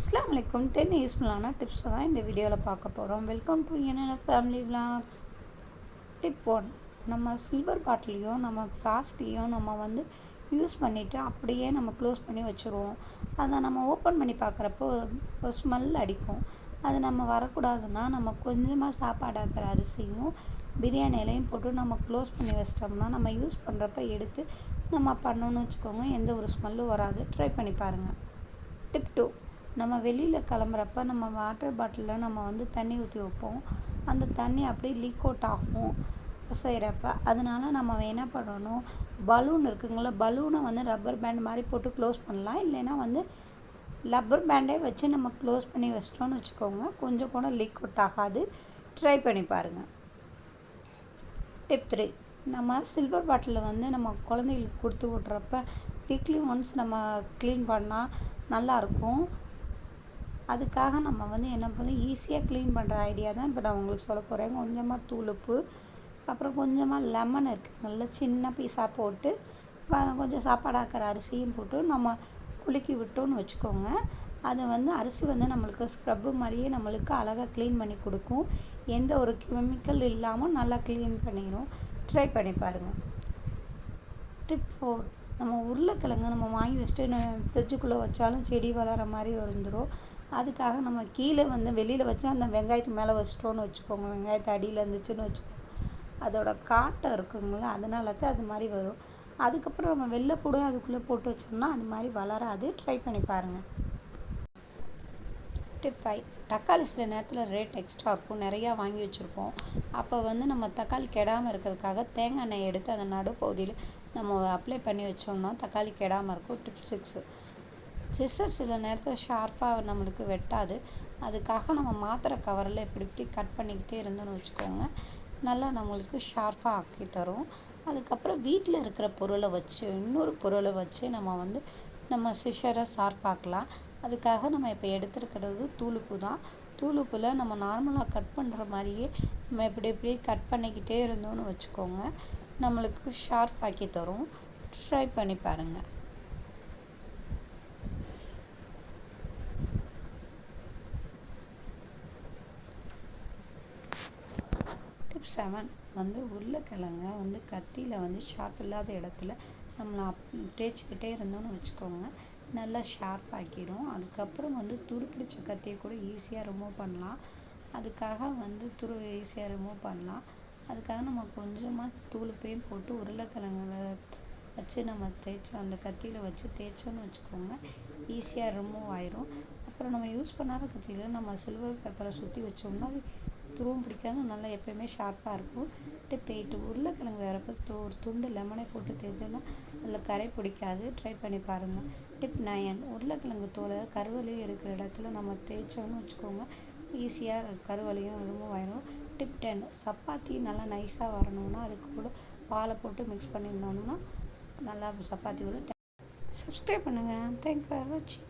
அஸ்ஸலாமு அலைக்கும் 10 யூஸ்ஃபுல்லான டிப்ஸ் தான் இந்த வீடியோவில் பார்க்க போகிறோம். வெல்கம் டு என்னென்ன ஃபேமிலி விலாக்ஸ். டிப் 1, நம்ம சில்வர் பாட்டிலையும் நம்ம ஃப்ளாஸ்கையும் நம்ம யூஸ் பண்ணிவிட்டு அப்படியே நம்ம க்ளோஸ் பண்ணி வச்சுருவோம். அதை நம்ம ஓப்பன் பண்ணி பார்க்குறப்போ ஒரு ஸ்மெல் அடிக்கும். அது நம்ம வரக்கூடாதுன்னா நம்ம கொஞ்சமாக சாப்பாடு ஆக்கிற அரிசியும் பிரியாணி இலையும் போட்டு நம்ம க்ளோஸ் பண்ணி வச்சிட்டோம்னா நம்ம யூஸ் பண்ணுறப்ப எடுத்து நம்ம பண்ணோன்னு வச்சுக்கோங்க, எந்த ஒரு ஸ்மெல்லும் வராது. ட்ரை பண்ணி பாருங்கள். டிப் 2, நம்ம வெளியில் கிளம்புறப்ப நம்ம வாட்டர் பாட்டிலில் நம்ம தண்ணி ஊற்றி வைப்போம். அந்த தண்ணி அப்படியே லீக் அவுட் ஆகும் செய்கிறப்ப. அதனால நம்ம என்ன பண்ணணும், பலூன் இருக்குங்களா, பலூனை ரப்பர் பேண்ட் மாதிரி போட்டு க்ளோஸ் பண்ணலாம். இல்லைன்னா ரப்பர் பேண்டே வச்சு நம்ம க்ளோஸ் பண்ணி வச்சிட்டோன்னு வச்சுக்கோங்க, கொஞ்சம் கூட லீக் அவுட் ஆகாது. ட்ரை பண்ணி பாருங்கள். டிப் 3, நம்ம சில்வர் பாட்டிலில் நம்ம குழந்தைகளுக்கு கொடுத்து விட்றப்ப வீக்லி ஒன்ஸ் நம்ம க்ளீன் பண்ணால் நல்லாயிருக்கும். அதுக்காக நம்ம என்ன பண்ணணும், ஈஸியாக க்ளீன் பண்ணுற ஐடியா தான் இப்போ நான் உங்களுக்கு சொல்ல போகிறேன். கொஞ்சமாக தூளுப்பு, அப்புறம் கொஞ்சமாக லெமன் இருக்குது, நல்லா சின்ன பீஸாக போட்டு கொஞ்சம் சாப்பாடு ஆக்கிற அரிசியும் போட்டு நம்ம குலுக்கி விட்டோன்னு வச்சுக்கோங்க. அது அரிசி நம்மளுக்கு ஸ்க்ரப்பு மாதிரியே நம்மளுக்கு அழகாக க்ளீன் பண்ணி கொடுக்கும். எந்த ஒரு கெமிக்கல் இல்லாமல் நல்லா க்ளீன் பண்ணிடும். ட்ரை பண்ணி பாருங்கள். டிப் 4, நம்ம உருளைக்கிழங்கு நம்ம வாங்கி வச்சுட்டு ஃப்ரிட்ஜுக்குள்ளே வச்சாலும் செடி வளர மாதிரி வந்துடும். அதுக்காக நம்ம கீழே வெளியில் வச்சு அந்த வெங்காயத்து மேலே வச்சிட்டோன்னு வச்சுக்கோங்க, வெங்காயத்து அடியில் இருந்துச்சுன்னு வச்சுக்கோங்க, அதோட காட்டை இருக்குங்களா, அதனால தான் அது மாதிரி வரும். அதுக்கப்புறம் நம்ம வெள்ளைப்பூடும் அதுக்குள்ளே போட்டு வச்சோம்னா அது மாதிரி வளராது. ட்ரை பண்ணி பாருங்கள். டிப் 5, தக்காளி சில நேரத்தில் ரேட் எக்ஸ்ட்ரா இருக்கும், நிறையா வாங்கி வச்சுருப்போம். அப்போ நம்ம தக்காளி கெடாமல் இருக்கிறதுக்காக தேங்காய் எண்ணெய் எடுத்து அந்த நடுப்பகுதியில் நம்ம அப்ளை பண்ணி வச்சோம்னா தக்காளி கெடாமல் இருக்கும். டிப் 6, சிஸ்ஸர் சில நேரத்தில் ஷார்ப்பாக நம்மளுக்கு வெட்டாது. அதுக்காக நம்ம மாத்திரை கவரில் இப்படி கட் பண்ணிக்கிட்டே இருந்தோன்னு வச்சுக்கோங்க, நல்லா நம்மளுக்கு ஷார்ப்பாக ஆக்கி தரும். அதுக்கப்புறம் வீட்டில் இருக்கிற பொருளை வச்சு இன்னொரு பொருளை வச்சு நம்ம சிஸ்ஸரை ஷார்ப்பாக்கலாம். அதுக்காக நம்ம இப்போ எடுத்துருக்கிறது தூளுப்பு தான். தூளுப்பில் நம்ம நார்மலாக கட் பண்ணுற மாதிரியே நம்ம இப்படி கட் பண்ணிக்கிட்டே இருந்தோன்னு வச்சுக்கோங்க, நம்மளுக்கு ஷார்ப் ஆக்கி தரும். ட்ரை பண்ணி பாருங்கள். டிப் 7, உருளைக்கிழங்க கத்தியில் ஷார்ப் இல்லாத இடத்துல நம்மளை தேய்ச்சிக்கிட்டே இருந்தோன்னு வச்சுக்கோங்க, நல்லா ஷார்ப் ஆக்கிடும். அதுக்கப்புறம் துருப்பிடிச்ச கத்தியை கூட ஈஸியாக ரிமூவ் பண்ணலாம். அதுக்காக ஈஸியாக ரிமூவ் பண்ணலாம். அதுக்காக நம்ம கொஞ்சமாக தூளுப்பையும் போட்டு உருளைக்கிழங்குல வச்சு நம்ம அந்த கத்தியில் வச்சு தேய்ச்சோன்னு வச்சுக்கோங்க, ஈஸியாக ரிமூவ் ஆயிரும். அப்புறம் நம்ம யூஸ் பண்ணாத கத்தியில் நம்ம சில்வர் பேப்பரை சுற்றி வச்சோம்னா துருவம் பிடிக்காது, நல்லா எப்போயுமே ஷார்ப்பாக இருக்கும். டிப் 8, உருளைக்கிழங்கு வேறப்போ ஒரு துண்டு லெமனை போட்டு தேய்ச்சோன்னா அதில் கரை பிடிக்காது. ட்ரை பண்ணி பாருங்கள். டிப் 9, உருளைக்கிழங்கு தோலை கருவலியும் இருக்கிற இடத்துல நம்ம தேய்ச்சோன்னு வச்சுக்கோங்க, ஈஸியாக கருவலியும் ரிமூவ் ஆயிடும். டிப் 10, சப்பாத்தி நல்லா நைஸாக வரணும்னா அதுக்கு கூட பாலை போட்டு மிக்ஸ் பண்ணியிருந்தோம்னா நல்லா சப்பாத்தி வரும். சப்ஸ்கிரைப் பண்ணுங்கள். தேங்க்ஸ் ஃபார் வாட்சிங்.